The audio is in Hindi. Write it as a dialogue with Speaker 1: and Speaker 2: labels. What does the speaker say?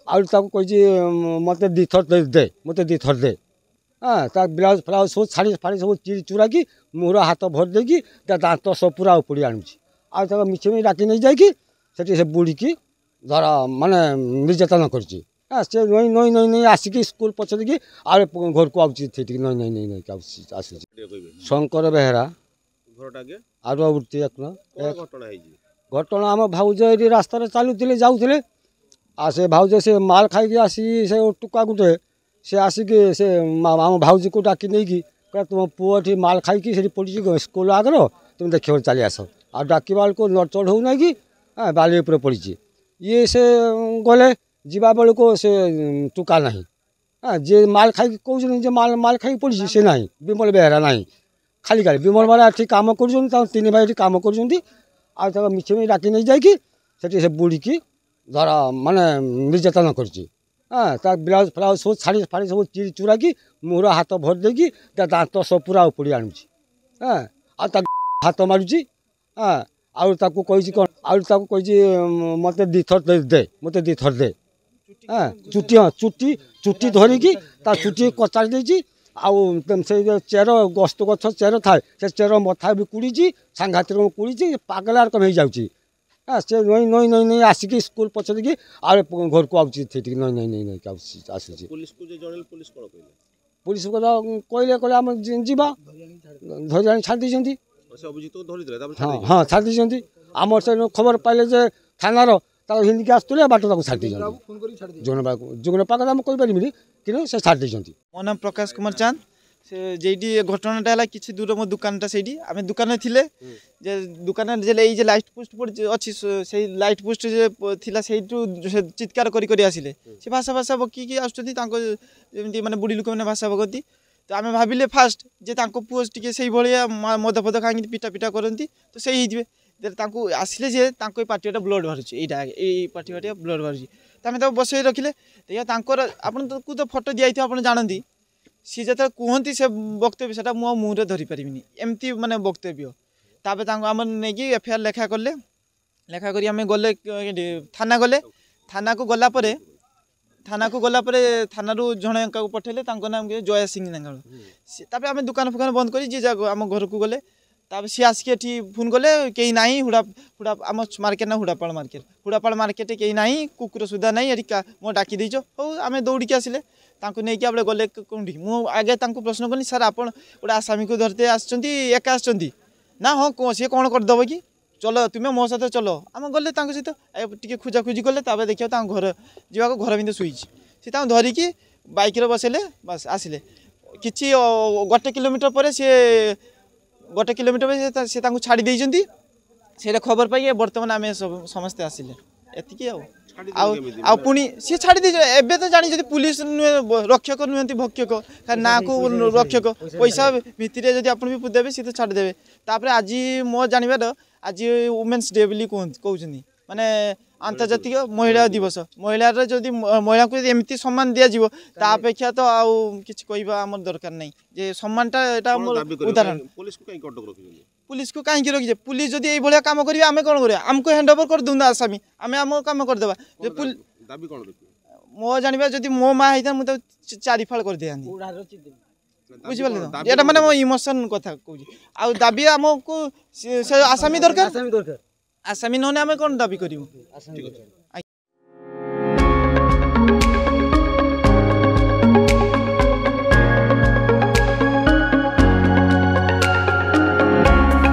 Speaker 1: कही मत दी थर दे मत दी थर दे हाँ ब्लाउज फ्लाउज सब शाढ़ी फाड़ी सब चिरी चुरा की मुहर हाथ भर देकी दाँत सब पूरा उपड़ी आणुची आउ मिछ मिछ डाकी नहीं जाकि से बुड़ी की धर माने निर्यातन कर नई नई नई नई आसिक स्कूल पछे की आर घर को आउची नई नई नई नई आस शंकर बेहरा आरुआवृत्ति घटना आम भाउज ये रास्तार चलुले जाऊे आ से भाउज से माल खाई आसी से टुका गुटे से आसिक से आम भाउज को डाकी नहीं कि तुम पुओ ठी माल खाई पड़ी स्कूल आगर तुम देख चली आस आ डाक बेल को चढ़ऊ ना कि बाली पड़ी ये से गले जीवा बेल को से टुका ना हाँ जे माल खाई कौन माल माल खाई पड़ी से ना विमल बेहरा ना खाली खाली विमल बेहरा ठीक कम कर तीन भाई कम कर मिछ मिछ डाकी नहीं जाकि से बुड़ी की धर माने निर्यातन कर ब्लाउज फ्लाउज सब शाढ़ी फाड़ी सब चिरी चुरा की मुहर हाथ भर देकी दाँत सब पूरा उपड़ी आणुची हाँ हाथ मारुची हाँ आउ कही मत दी थर दे मत दी थर दे हाँ चुटी हाँ चुटी चुटी धरिकी चुटी कचाड़ी देती आउ से चेर गस्त गछ चेर थाए से चेर मथा भी कुड़ी सांघातिक कुड़ी पागल आर कम हो जाऊँगी हाँ से नई नई नई नई आसिक स्कूल पछे की आर घर को आउची नई नई नई नई आस पुलिस को कहले कहले आम जीवा धरी छाड़ी हाँ हाँ छाड़ी आम से खबर पाइले जे थानार हिंदी आसुले बाट छाड़ी जुगन पाक कहीपरि कि से छाड़ी
Speaker 2: मो नाम प्रकाश कुमार चांद से जेडी घटनाटा है कि दूर मो दुकानटा से आम दुकान थे दुकान जे लाइट पोस्ट अच्छी से लाइट पोस्ट थिला से चित्कार करी आसिले से भाषा भाषा बकी आसुँच माने बुढ़ी लोक मैंने भाषा बकती तो आम भाविले फास्ट जे पुओ टे से मद फद खाई पिटा पिटा करती तो से ही आसिले जे पार्टीटा ब्लड बाहर यही पार्टी ब्लड बाहर तो आम बसई रखिले आपन तो फोटो दिखाई आप जानती सी जो कहती से वक्तव्य से मो मुहर धरी पारिनी एमती माने वक्तव्य तापर आम नहीं एफआईआर लेखा कले लेखा करी आम गले थाना गले थाना को गलापर थाना जड़े पठेले नाम जया सिंह नांगल आम दुकान फुकान बंद कर जी आम घर को गले तापर सी आसिक एटी फोन कले कहीं ना हुड़ा हुड़ा आम मार्केट ना हुड़ापाड़ मार्केट कहीं ना कुकुर सुधा ना ये मो डाकी देच हो आम दौड़ी आसिले नहीं कि गले कौन मुझे आगे प्रश्न कली सर आप गोटे आसामी को धरते आका आसना हाँ कौन सी कौन करदेव कि चलो तुम्हें मो सहित चलो आम गले सहित टे खोजाखोजी कले देखिए घर जावाक घर भी शुई सी धरिकी बैक बसले बस आसिले कि गोटे किलोमीटर पर सी गोटे किलोमीटर से छाड़ी देती से खबर पाई बर्तमान आम समस्ते आसिले एतिकी पुणी सी छाड़ी दे एबे तो जानी पुलिस नुहे रक्षक नुहति भक्षक ना को रक्षक पैसा भितर जब आप भी देवे सी तो छाड़देवे तापर आज मो जानवर आज वुमेन्स डे बोली कहते माने आंतर्जातिक महिला दिवस महिलार जदि महिला को एमती सम्मान दिज्व तापेक्षा तो आउ किछि कहबा हमर दरकार नहीं जे सम्मानटा एटा उदाहरण पुलिस को कहीं रखीजे पुलिस जदि यही भाया काम करेंगे आम कौन करा आमको हैंड ओवर कर दूना आसामी आम आम काम करदेवा मो जानवा जब मो माँ होता मुझे चारि फाड़ कर दिया बुझिपारे ये मैंने मो इमोशन कथा कहूँ दाबी आमको आसामी दरकार आसामी नहने आम कौन दाबी करूँ।